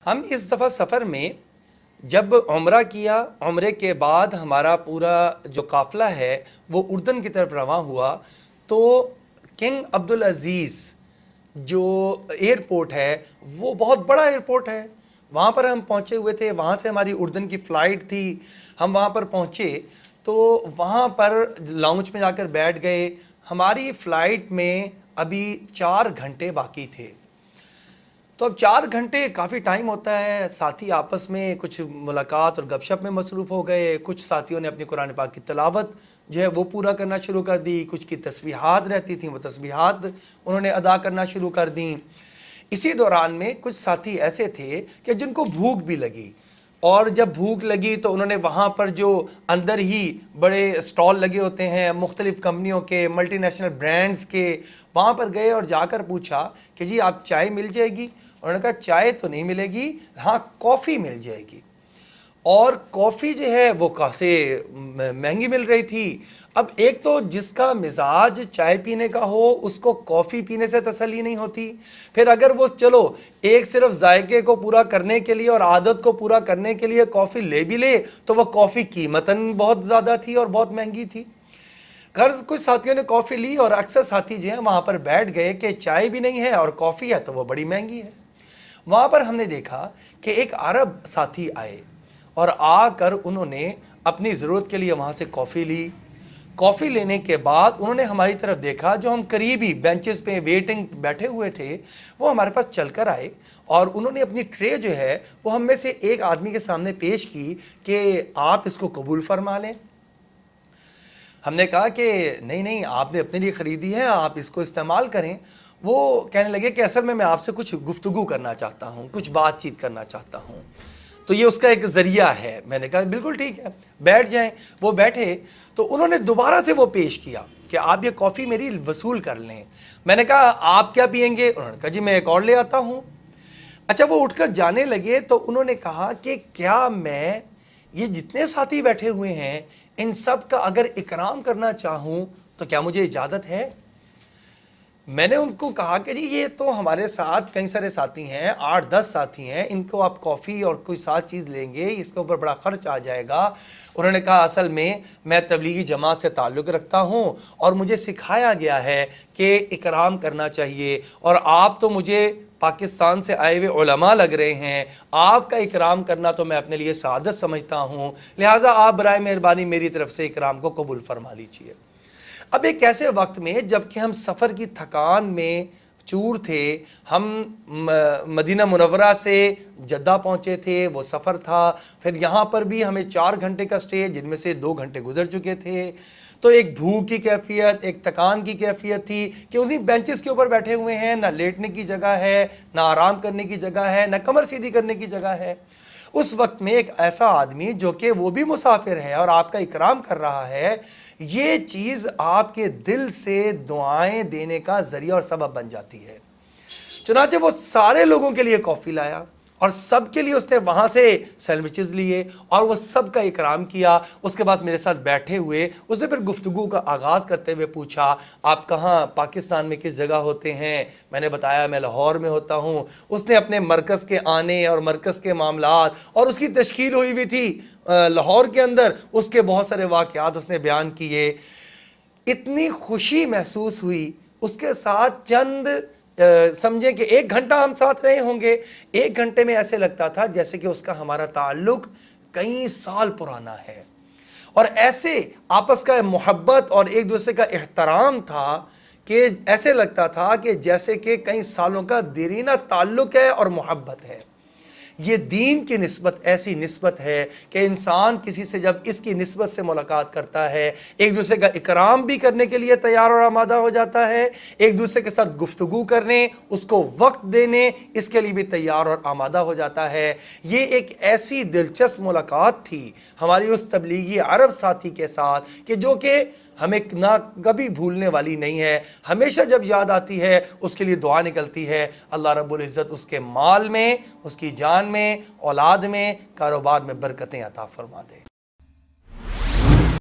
ہم اس دفعہ سفر میں جب عمرہ کیا، عمرے کے بعد ہمارا پورا جو قافلہ ہے وہ اردن کی طرف رواں ہوا، تو کنگ عبدالعزیز جو ایئرپورٹ ہے وہ بہت بڑا ایئرپورٹ ہے، وہاں پر ہم پہنچے ہوئے تھے، وہاں سے ہماری اردن کی فلائٹ تھی، ہم وہاں پر پہنچے تو وہاں پر لاؤنج میں جا کر بیٹھ گئے۔ ہماری فلائٹ میں ابھی 4 گھنٹے باقی تھے، تو اب 4 گھنٹے کافی ٹائم ہوتا ہے، ساتھی آپس میں کچھ ملاقات اور گپ شپ میں مصروف ہو گئے، کچھ ساتھیوں نے اپنی قرآن پاک کی تلاوت جو ہے وہ پورا کرنا شروع کر دی، کچھ کی تسبیحات رہتی تھیں وہ تسبیحات انہوں نے ادا کرنا شروع کر دیں۔ اسی دوران میں کچھ ساتھی ایسے تھے کہ جن کو بھوک بھی لگی، اور جب بھوک لگی تو انہوں نے وہاں پر جو اندر ہی بڑے اسٹال لگے ہوتے ہیں مختلف کمپنیوں کے، ملٹی نیشنل برانڈز کے، وہاں پر گئے اور جا کر پوچھا کہ جی آپ چائے مل جائے گی؟ انہوں نے کہا چائے تو نہیں ملے گی، ہاں کافی مل جائے گی۔ اور کافی جو ہے وہ کاسے مہنگی مل رہی تھی۔ اب ایک تو جس کا مزاج چائے پینے کا ہو اس کو کافی پینے سے تسلی نہیں ہوتی، پھر اگر وہ چلو ایک صرف ذائقے کو پورا کرنے کے لیے اور عادت کو پورا کرنے کے لیے کافی لے بھی لے تو وہ کافی قیمتاً بہت زیادہ تھی اور بہت مہنگی تھی۔ غرض کچھ ساتھیوں نے کافی لی اور اکثر ساتھی جو ہیں وہاں پر بیٹھ گئے کہ چائے بھی نہیں ہے اور کافی ہے تو وہ بڑی مہنگی ہے۔ وہاں پر ہم نے دیکھا کہ ایک عرب ساتھی آئے اور آ کر انہوں نے اپنی ضرورت کے لیے وہاں سے کافی لی۔ کافی لینے کے بعد انہوں نے ہماری طرف دیکھا، جو ہم قریبی بینچز پہ ویٹنگ بیٹھے ہوئے تھے وہ ہمارے پاس چل کر آئے اور انہوں نے اپنی ٹرے جو ہے وہ ہم میں سے ایک آدمی کے سامنے پیش کی کہ آپ اس کو قبول فرما لیں۔ ہم نے کہا کہ نہیں آپ نے اپنے لیے خریدی ہے، آپ اس کو استعمال کریں۔ وہ کہنے لگے کہ اصل میں آپ سے کچھ گفتگو کرنا چاہتا ہوں، کچھ بات چیت کرنا چاہتا ہوں، تو یہ اس کا ایک ذریعہ ہے۔ میں نے کہا بالکل ٹھیک ہے، بیٹھ جائیں۔ وہ بیٹھے تو انہوں نے دوبارہ سے وہ پیش کیا کہ آپ یہ کافی میری وصول کر لیں۔ میں نے کہا آپ کیا پئیں گے؟ انہوں نے کہا جی میں ایک اور لے آتا ہوں۔ اچھا وہ اٹھ کر جانے لگے تو انہوں نے کہا کہ کیا میں یہ جتنے ساتھی بیٹھے ہوئے ہیں ان سب کا اگر اکرام کرنا چاہوں تو کیا مجھے اجازت ہے؟ میں نے ان کو کہا کہ جی یہ تو ہمارے ساتھ کئی سارے ساتھی ہیں، 8-10 ساتھی ہیں، ان کو آپ کافی اور کوئی ساتھ چیز لیں گے اس کے اوپر بڑا خرچ آ جائے گا۔ انہوں نے کہا اصل میں تبلیغی جماعت سے تعلق رکھتا ہوں اور مجھے سکھایا گیا ہے کہ اکرام کرنا چاہیے، اور آپ تو مجھے پاکستان سے آئے ہوئے علماء لگ رہے ہیں، آپ کا اکرام کرنا تو میں اپنے لیے سعادت سمجھتا ہوں، لہٰذا آپ برائے مہربانی میری طرف سے اکرام کو قبول فرما لیجیے۔ اب ایک ایسے وقت میں جب کہ ہم سفر کی تھکان میں چور تھے، ہم مدینہ منورہ سے جدہ پہنچے تھے، وہ سفر تھا، پھر یہاں پر بھی ہمیں 4 گھنٹے کا سٹے جن میں سے 2 گھنٹے گزر چکے تھے، تو ایک بھوک کی کیفیت، ایک تکان کی کیفیت تھی کہ اسی بینچز کے اوپر بیٹھے ہوئے ہیں، نہ لیٹنے کی جگہ ہے، نہ آرام کرنے کی جگہ ہے، نہ کمر سیدھی کرنے کی جگہ ہے۔ اس وقت میں ایک ایسا آدمی جو کہ وہ بھی مسافر ہے اور آپ کا اکرام کر رہا ہے، یہ چیز آپ کے دل سے دعائیں دینے کا ذریعہ اور سبب بن جاتی ہے۔ چنانچہ وہ سارے لوگوں کے لیے کافی لایا اور سب کے لیے اس نے وہاں سے سینڈوچز لیے اور وہ سب کا اکرام کیا۔ اس کے بعد میرے ساتھ بیٹھے ہوئے اس نے پھر گفتگو کا آغاز کرتے ہوئے پوچھا آپ کہاں پاکستان میں کس جگہ ہوتے ہیں؟ میں نے بتایا میں لاہور میں ہوتا ہوں۔ اس نے اپنے مرکز کے آنے اور مرکز کے معاملات اور اس کی تشکیل ہوئی تھی لاہور کے اندر، اس کے بہت سارے واقعات اس نے بیان کیے۔ اتنی خوشی محسوس ہوئی اس کے ساتھ۔ چند سمجھیں کہ 1 گھنٹہ ہم ساتھ رہے ہوں گے، 1 گھنٹے میں ایسے لگتا تھا جیسے کہ اس کا ہمارا تعلق کئی سال پرانا ہے، اور ایسے آپس کا محبت اور ایک دوسرے کا احترام تھا کہ ایسے لگتا تھا کہ جیسے کہ کئی سالوں کا دیرینہ تعلق ہے اور محبت ہے۔ یہ دین کی نسبت ایسی نسبت ہے کہ انسان کسی سے جب اس کی نسبت سے ملاقات کرتا ہے ایک دوسرے کا اکرام بھی کرنے کے لیے تیار اور آمادہ ہو جاتا ہے، ایک دوسرے کے ساتھ گفتگو کرنے، اس کو وقت دینے، اس کے لیے بھی تیار اور آمادہ ہو جاتا ہے۔ یہ ایک ایسی دلچسپ ملاقات تھی ہماری اس تبلیغی عرب ساتھی کے ساتھ کہ جو کہ ہمیں نہ کبھی بھولنے والی نہیں ہے۔ ہمیشہ جب یاد آتی ہے اس کے لیے دعا نکلتی ہے اللہ رب العزت اس کے مال میں، اس کی جان میں، اولاد میں، کاروبار میں برکتیں عطا فرما دے۔